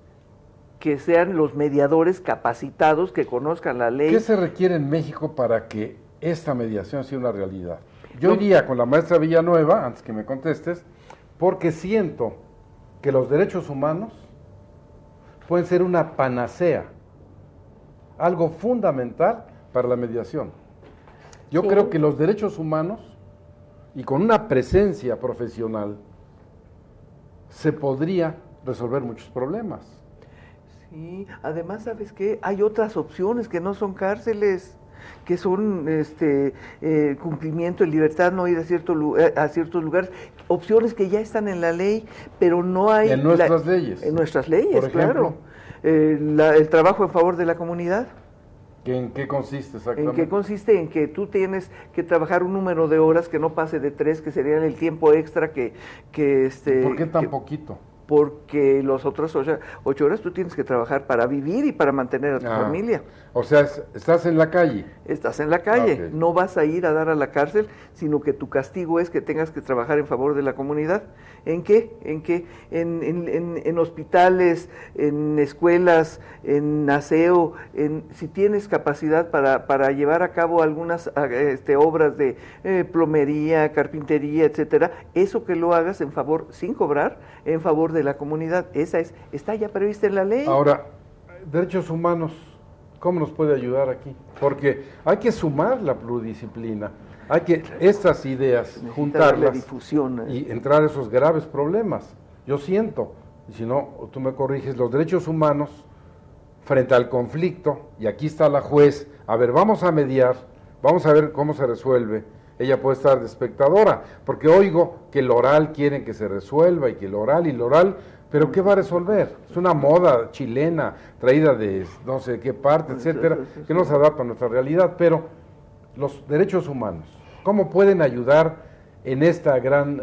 que sean los mediadores capacitados, que conozcan la ley. ¿Qué se requiere en México para que esta mediación sea una realidad? Yo iría con la maestra Villanueva, antes que me contestes, porque siento que los derechos humanos pueden ser una panacea, algo fundamental para la mediación. Yo creo que los derechos humanos, y con una presencia profesional, se podría resolver muchos problemas. Sí, además, ¿sabes qué? Hay otras opciones que no son cárceles, que son cumplimiento de libertad, no ir a ciertos lugares, opciones que ya están en la ley, pero no hay... En nuestras leyes. En nuestras leyes, por ejemplo, claro. El trabajo en favor de la comunidad. ¿En qué consiste exactamente? ¿En qué consiste? En que tú tienes que trabajar un número de horas que no pase de 3, que serían el tiempo extra que ¿Por qué tan poquito? Porque las otras 8 horas tú tienes que trabajar para vivir y para mantener a tu familia. O sea, estás en la calle. Estás en la calle, Okay. No vas a ir a dar a la cárcel, sino que tu castigo es que tengas que trabajar en favor de la comunidad. ¿En qué? En hospitales, en escuelas, en aseo, si tienes capacidad para llevar a cabo algunas obras de plomería, carpintería, etcétera, eso que lo hagas en favor, sin cobrar, en favor de la comunidad. Está ya prevista en la ley. Ahora, derechos humanos, ¿cómo nos puede ayudar aquí? Porque hay que sumar la pluridisciplina, hay que estas ideas juntarlas difusión, y entrar a esos graves problemas. Yo siento, y si no, tú me corriges, los derechos humanos frente al conflicto, y aquí está la juez, a ver, vamos a mediar, vamos a ver cómo se resuelve. Ella puede estar de espectadora, porque oigo que el oral quieren que se resuelva y que el oral, pero ¿qué va a resolver? Es una moda chilena, traída de no sé qué parte, etcétera, que no se adapta a nuestra realidad, pero los derechos humanos, ¿cómo pueden ayudar en esta gran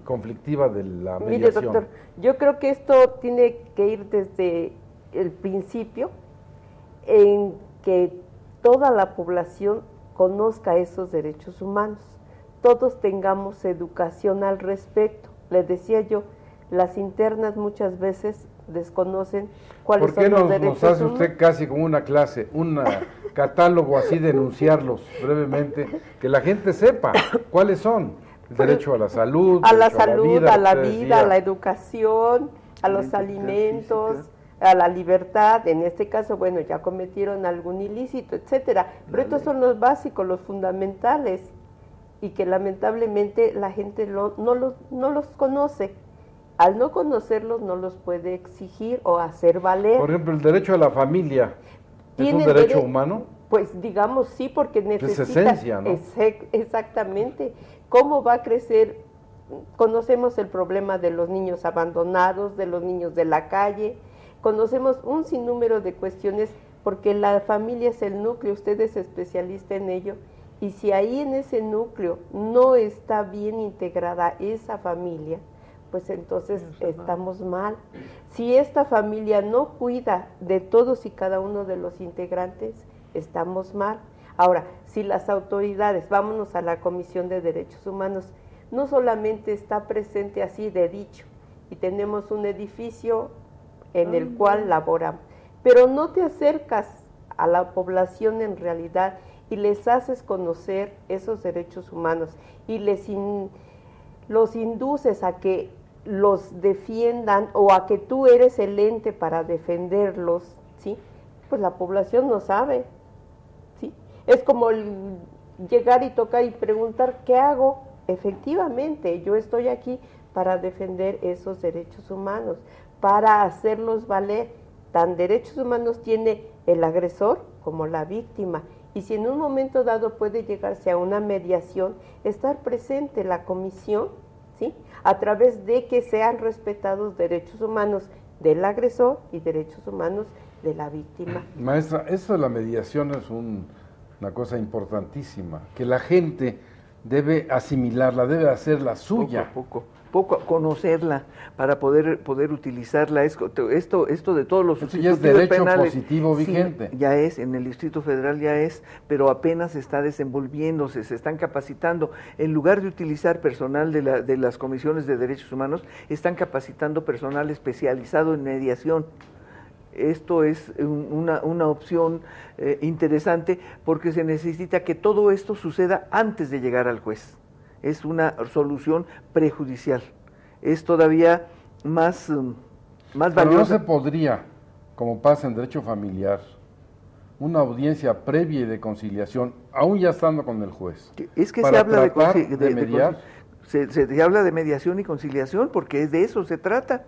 conflictiva de la mediación? Mire, doctor, yo creo que esto tiene que ir desde el principio, en que toda la población conozca esos derechos humanos, todos tengamos educación al respecto. Les decía yo, las internas muchas veces desconocen cuáles son los derechos humanos. ¿Por qué nos hace usted casi como una clase, un catálogo así de enunciarlos brevemente, que la gente sepa cuáles son? El derecho a la salud, a la vida, decía, a la educación, a los alimentos, a la libertad. En este caso, bueno, ya cometieron algún ilícito, etcétera, pero estos son los básicos, los fundamentales, y que lamentablemente la gente no los conoce. Al no conocerlos no los puede exigir o hacer valer. Por ejemplo, el derecho a la familia, ¿es un derecho humano? Pues digamos sí, porque necesita... Es esencia, ¿no? Exactamente. ¿Cómo va a crecer? Conocemos el problema de los niños abandonados, de los niños de la calle, conocemos un sinnúmero de cuestiones, porque la familia es el núcleo, usted es especialista en ello, y si ahí en ese núcleo no está bien integrada esa familia, pues entonces estamos mal. Si esta familia no cuida de todos y cada uno de los integrantes, estamos mal. Ahora, si las autoridades, vámonos a la Comisión de Derechos Humanos, no solamente está presente así de dicho, y tenemos un edificio en el cual laboramos, pero no te acercas a la población en realidad y les haces conocer esos derechos humanos y los induces a que los defiendan o a que tú eres el ente para defenderlos, ¿sí? Pues la población no sabe, ¿sí? Es como llegar y tocar y preguntar, ¿qué hago? Efectivamente, yo estoy aquí para defender esos derechos humanos, para hacerlos valer. Tan derechos humanos tiene el agresor como la víctima. Y si en un momento dado puede llegarse a una mediación, estar presente la comisión, ¿sí? A través de que sean respetados derechos humanos del agresor y derechos humanos de la víctima. Maestra, esto de la mediación es un una cosa importantísima, que la gente debe asimilarla, debe hacerla suya. Poco a conocerla para poder utilizarla. Esto de todos los Eso ya es sustitutivos derecho penales, positivo vigente. Sí, ya es, en el Distrito Federal ya es, pero apenas está desenvolviéndose, se están capacitando. En lugar de utilizar personal de las comisiones de derechos humanos, están capacitando personal especializado en mediación. Esto es una opción interesante porque se necesita que todo esto suceda antes de llegar al juez. Es una solución prejudicial. Es todavía más valiosa. Pero no se podría, como pasa en derecho familiar, una audiencia previa y de conciliación, aún ya estando con el juez. Es que para se habla de mediar. Se habla de mediación y conciliación porque de eso se trata.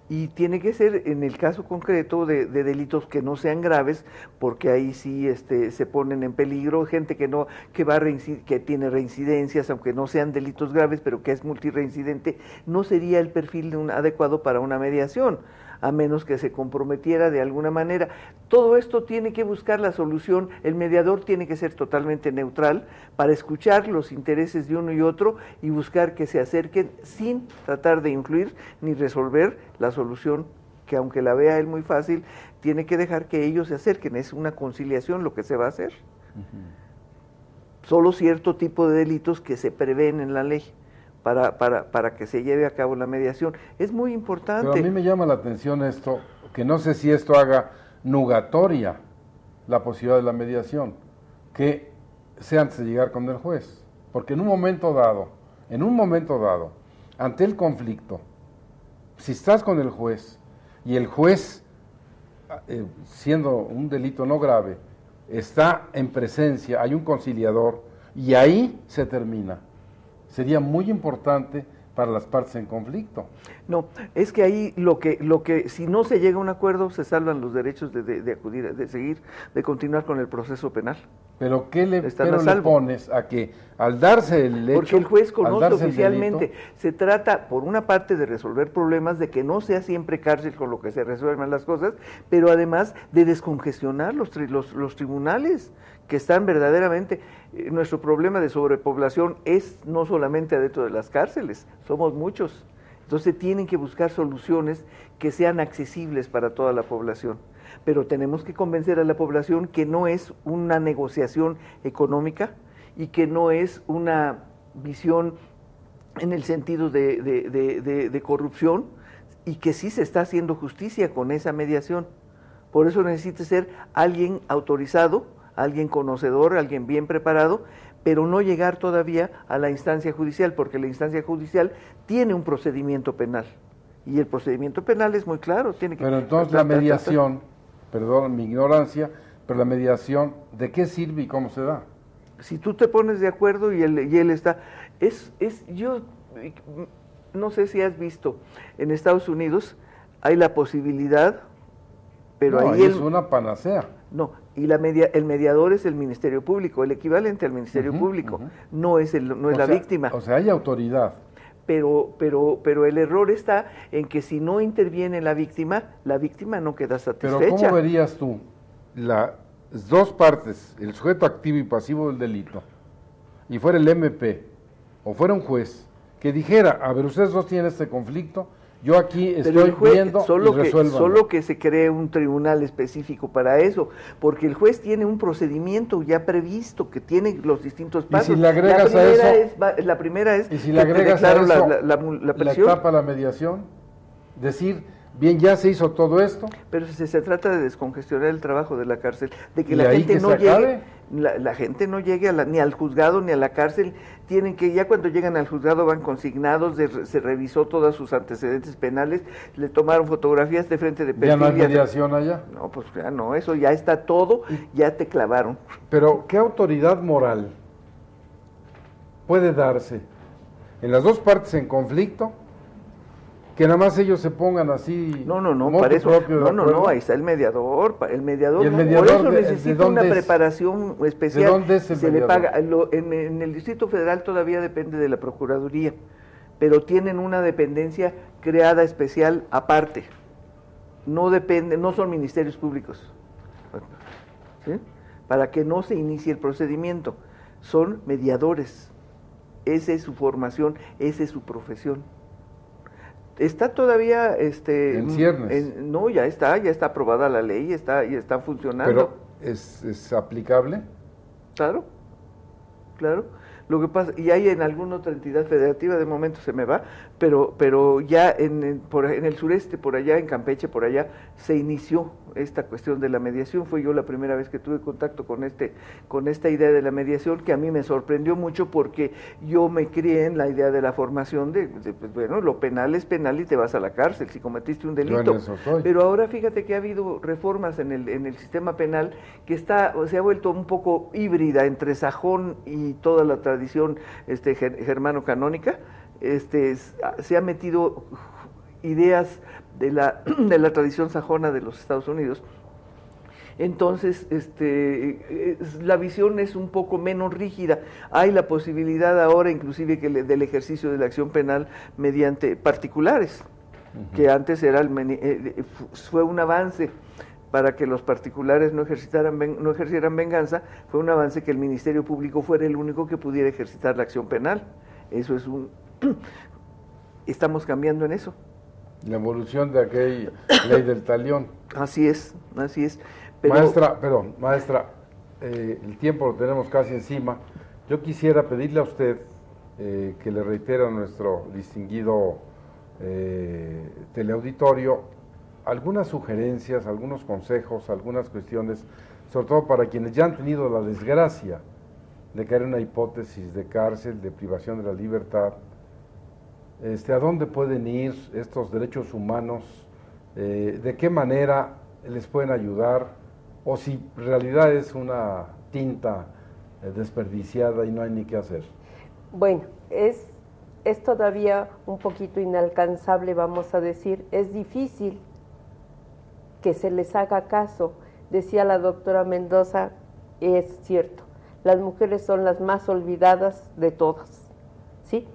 Y tiene que ser en el caso concreto de delitos que no sean graves, porque ahí sí se ponen en peligro gente que tiene reincidencias, aunque no sean delitos graves, pero que es multireincidente, no sería el perfil adecuado para una mediación, a menos que se comprometiera de alguna manera. Todo esto tiene que buscar la solución, el mediador tiene que ser totalmente neutral para escuchar los intereses de uno y otro y buscar que se acerquen sin tratar de influir ni resolver la solución, que aunque la vea él muy fácil, tiene que dejar que ellos se acerquen. Es una conciliación lo que se va a hacer. Solo cierto tipo de delitos que se prevén en la ley para que se lleve a cabo la mediación. Es muy importante. Pero a mí me llama la atención esto, que no sé si esto haga nugatoria la posibilidad de la mediación, que sea antes de llegar con el juez. Porque en un momento dado, ante el conflicto, si estás con el juez y el juez, siendo un delito no grave, está en presencia, hay un conciliador y ahí se termina. Sería muy importante para las partes en conflicto. No, es que ahí lo que si no se llega a un acuerdo, se salvan los derechos de acudir, de continuar con el proceso penal. Pero ¿qué le pones a que al darse el hecho? Porque el juez conoce oficialmente. Se trata, por una parte, de resolver problemas, de que no sea siempre cárcel con lo que se resuelvan las cosas, pero además de descongestionar los tribunales, que están verdaderamente... Nuestro problema de sobrepoblación es no solamente adentro de las cárceles, somos muchos. Entonces tienen que buscar soluciones que sean accesibles para toda la población. Pero tenemos que convencer a la población que no es una negociación económica y que no es una visión en el sentido de corrupción, y que sí se está haciendo justicia con esa mediación. Por eso necesita ser alguien autorizado, alguien conocedor, alguien bien preparado, pero no llegar todavía a la instancia judicial, porque la instancia judicial tiene un procedimiento penal, y el procedimiento penal es muy claro. Pero entonces la mediación, perdón mi ignorancia, pero la mediación, ¿de qué sirve y cómo se da? Si tú te pones de acuerdo y él está... Yo no sé si has visto, en Estados Unidos hay la posibilidad, pero no, ahí es una panacea. No, y el mediador es el Ministerio Público, el equivalente al Ministerio Público, no es la víctima. O sea, hay autoridad. Pero el error está en que si no interviene la víctima no queda satisfecha. Pero ¿cómo verías tú las dos partes, el sujeto activo y pasivo del delito, y fuera el MP o fuera un juez que dijera, a ver, ustedes dos tienen este conflicto, yo aquí estoy viendo y resuélvanlo? Solo que se cree un tribunal específico para eso, porque el juez tiene un procedimiento ya previsto que tiene los distintos pasos. Y si le agregas la primera es y si le agregas a eso la presión. La etapa, la mediación, decir, bien, ya se hizo todo esto. Pero si se trata de descongestionar el trabajo de la cárcel, de que ¿Y la ahí gente que no se llegue, acabe? la gente no llegue ni al juzgado ni a la cárcel, tienen que, ya cuando llegan al juzgado van consignados, se revisó todos sus antecedentes penales, le tomaron fotografías de frente de perfil. ¿Ya no hay mediación allá? No, pues ya no, eso ya está todo, ya te clavaron. Pero, ¿qué autoridad moral puede darse en las dos partes en conflicto? Que nada más ellos se pongan así. No, para eso. No, ahí está el mediador. El mediador, ¿Y el mediador por eso de necesita una preparación especial. ¿De dónde es el se mediador? le paga. En el Distrito Federal todavía depende de la Procuraduría, pero tienen una dependencia creada especial aparte. No son ministerios públicos. ¿Sí? para que no se inicie el procedimiento. Son mediadores. Esa es su formación, esa es su profesión. Está todavía en ciernes. No, ya está aprobada la ley, ya está funcionando. Pero ¿es aplicable? Claro. Lo que pasa, y hay en alguna otra entidad federativa, de momento se me va, pero ya en el sureste, por allá, en Campeche, por allá, se inició esta cuestión de la mediación. Fue yo la primera vez que tuve contacto con esta idea de la mediación, que a mí me sorprendió mucho porque yo me crié en la idea de la formación pues, bueno, lo penal es penal y te vas a la cárcel si cometiste un delito. Yo en eso soy. Pero ahora fíjate que ha habido reformas en el sistema penal que se ha vuelto un poco híbrida entre sajón y toda la tradición germano-canónica. Se ha metido ideas de la tradición sajona de los Estados Unidos. Entonces, la visión es un poco menos rígida. Hay la posibilidad ahora, inclusive, del ejercicio de la acción penal mediante particulares, que antes fue un avance para que los particulares no ejercieran venganza. Fue un avance que el Ministerio Público fuera el único que pudiera ejercitar la acción penal. Eso es estamos cambiando en eso. La evolución de aquella ley del talión. Así es. Pero... Maestra, el tiempo lo tenemos casi encima. Yo quisiera pedirle a usted que le reitere a nuestro distinguido teleauditorio algunas sugerencias, algunos consejos, algunas cuestiones, sobre todo para quienes ya han tenido la desgracia de caer en una hipótesis de cárcel, de privación de la libertad. ¿A dónde pueden ir estos derechos humanos? ¿De qué manera les pueden ayudar? O si en realidad es una tinta desperdiciada y no hay ni qué hacer. Bueno, es todavía un poquito inalcanzable, vamos a decir. Es difícil que se les haga caso. Decía la doctora Mendoza, es cierto, las mujeres son las más olvidadas de todas, ¿sí?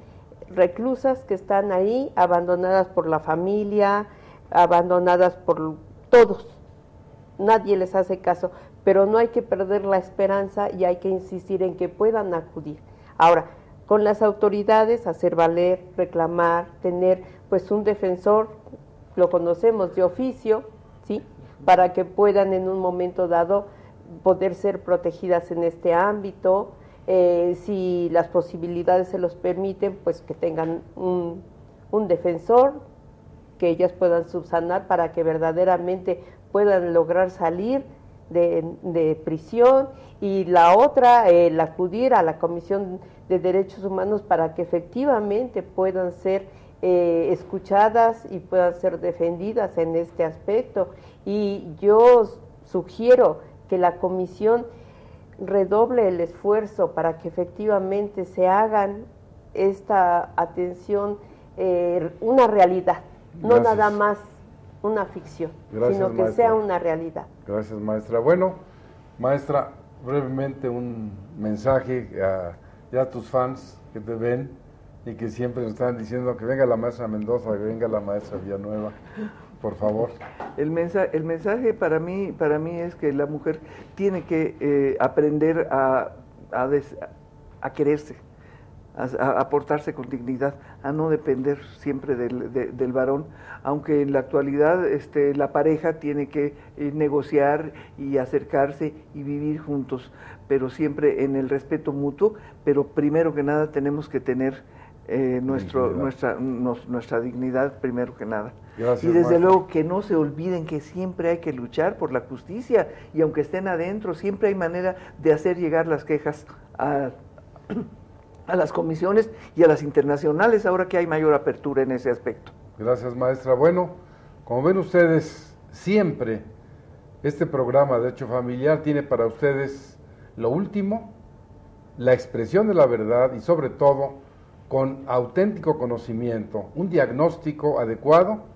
Reclusas que están ahí, abandonadas por la familia, abandonadas por todos, nadie les hace caso, pero no hay que perder la esperanza y hay que insistir en que puedan acudir. Ahora, con las autoridades, hacer valer, reclamar, tener pues un defensor, lo conocemos de oficio, ¿sí? Para que puedan en un momento dado poder ser protegidas en este ámbito, si las posibilidades se los permiten, pues que tengan un defensor, que ellas puedan subsanar para que verdaderamente puedan lograr salir de prisión, y la otra, el acudir a la Comisión de Derechos Humanos para que efectivamente puedan ser escuchadas y puedan ser defendidas en este aspecto. Y yo sugiero que la comisión redoble el esfuerzo para que efectivamente se hagan esta atención una realidad, no nada más una ficción, sino que sea una realidad. Gracias, maestra. Bueno, maestra, brevemente un mensaje a tus fans que te ven y que siempre nos están diciendo que venga la maestra Mendoza, que venga la maestra Villanueva, por favor. El mensaje para mí es que la mujer tiene que aprender a quererse, a portarse con dignidad, a no depender siempre del varón, aunque en la actualidad la pareja tiene que negociar y acercarse y vivir juntos, pero siempre en el respeto mutuo. Pero primero que nada tenemos que tener nuestra dignidad primero que nada. Gracias, y desde maestra. luego que no se olviden que siempre hay que luchar por la justicia, y aunque estén adentro, siempre hay manera de hacer llegar las quejas a las comisiones y a las internacionales, ahora que hay mayor apertura en ese aspecto. Gracias, maestra. Bueno, como ven ustedes, siempre este programa de Derecho Familiar tiene para ustedes lo último, la expresión de la verdad y sobre todo con auténtico conocimiento, un diagnóstico adecuado.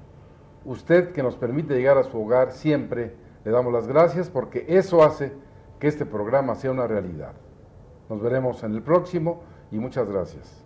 Usted que nos permite llegar a su hogar, siempre le damos las gracias porque eso hace que este programa sea una realidad. Nos veremos en el próximo y muchas gracias.